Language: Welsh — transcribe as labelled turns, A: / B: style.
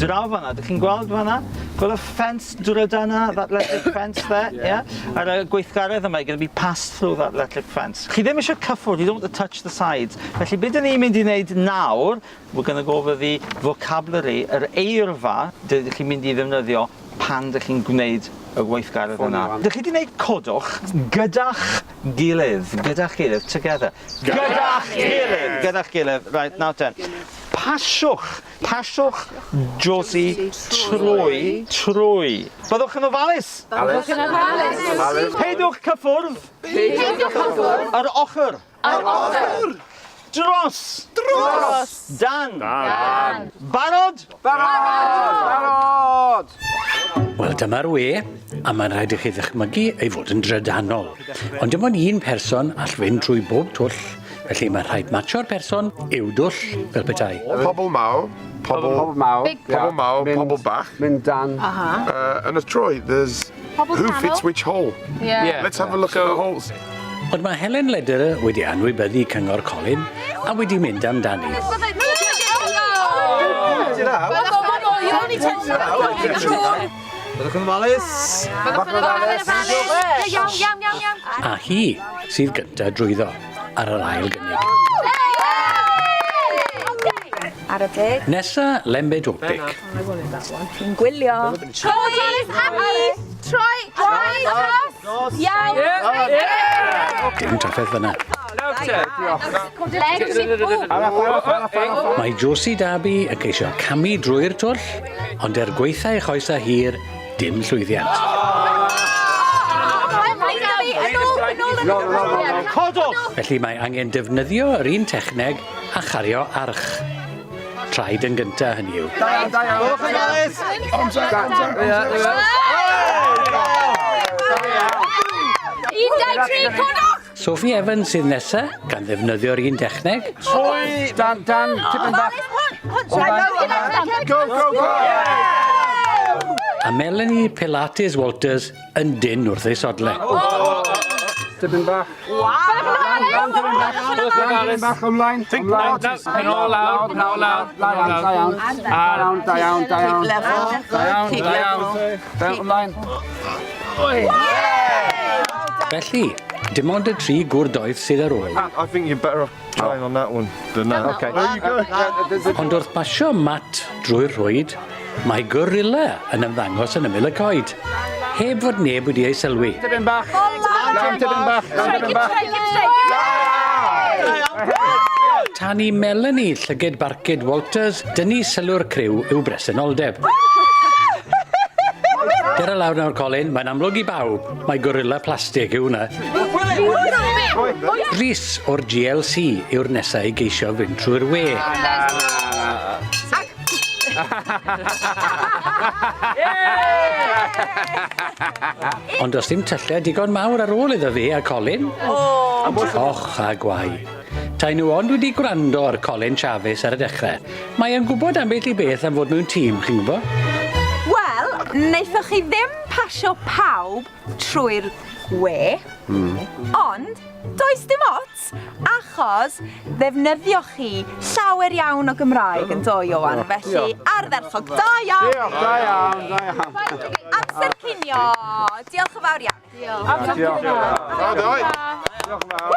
A: draw fanna. Dych chi'n gweld fanna? Gweld y ffens dryda yna, that electric fence there, yeah? A'r gweithgaredd yma, going to be passed through that electric fence. Chi ddim eisiau cyffwrdd, you don't want to touch the sides. Felly, beth dyn ni'n mynd i wneud nawr, we're going to go over the vocabulary, yr eirfa, dych chi'n mynd i ddefnyddio pan dych chi'n gwneud y gweithgaredd yna. Dych chi wedi gwneud codwch gyda'ch gilydd, together. Gyda'ch gilydd, right, now then. Pasiwch Josie trwy. Byddwch yn ofalus? Peidwch cyffwrdd. Yr ochr. Dros. Dan. Barod.
B: Wel, dyma'r we, a mae'n rhaid i chi ddychmygu ei fod yn drydanol. Ond dim ond un person all fynd trwy bob twll, felly mae'n rhaid matcho'r person i'w dwll fel petai.
C: Pobl mawr, pobl bach.
D: Mynd dan.
C: And a troi, there's who fits which hole.
E: Yeah.
C: Let's have a look at the holes.
B: Ond mae Helen Lederer wedi anwybyddu cyngor Colin a wedi mynd amdani.
A: Byddwch yn ofalus?
B: A hi sydd gyntaf drwyddo ar yr ail gynnig.
F: Ar y deg.
B: Nesa Lembedopic.
F: Chi'n gwylio. Troi. Iawn.
B: Dim trafferth fyna. Mae Josie Darby yn ceisio camu drwy'r twll, ond gweithau choesau hir, dim llwyddiant.
A: Codwch!
B: Felly mae angen defnyddio yr un techneg a chario arch. Traed yn gyntaf hynny yw.
A: Byddwch yn ofalus?
B: Sophie Evans sydd nesa, gan ddefnyddio'r un techneg.
D: Dan, tipyn bach.
C: Go!
B: A Melanie Pilates Walters yn dyn wrth ei sodle.
D: Tipyn bach. Tipyn bach ymlaen. Ymlaen.
B: Felly, dim ond y 3 gwrdoedd sydd ar ôl.
C: I think you're better off trying on that one than that.
D: Okay.
C: There you go.
B: Ond wrth basio mat drwy'r rhwyd, mae gorilla yn ymddangos yn ymyl y coed, heb fod neb wedi ei sylwi.
D: Tipyn bach. Tipyn bach.
B: Tan i Melanie Llyged Barcud Walters dynnu sylw'r criw i'w bresenoldeb. Der y lawr nawr, Colin, mae'n amlwg i bawb. Mae gorilla plastig yw hwnna. Rhys o'r GLC yw'r nesaf i geisio fynd trwy'r we. Ond os dim tylle digon mawr ar ôl iddo fe a Colin? Och a gwai. Tai nhw ond wedi gwrando ar Colin Chavez ar y dechrau. Mae e'n gwybod am beth i beth am fod mewn tîm, chi'n gwybod?
F: Wel, wnaethoch chi ddim pasio pawb trwy'r we, ond does dim ots, achos ddefnyddioch chi llawer iawn o Gymraeg yn do, Iowan, felly ardderchog. Da iawn! Amser cinio. Diolch yn fawr iawn.
C: Diolch yn fawr.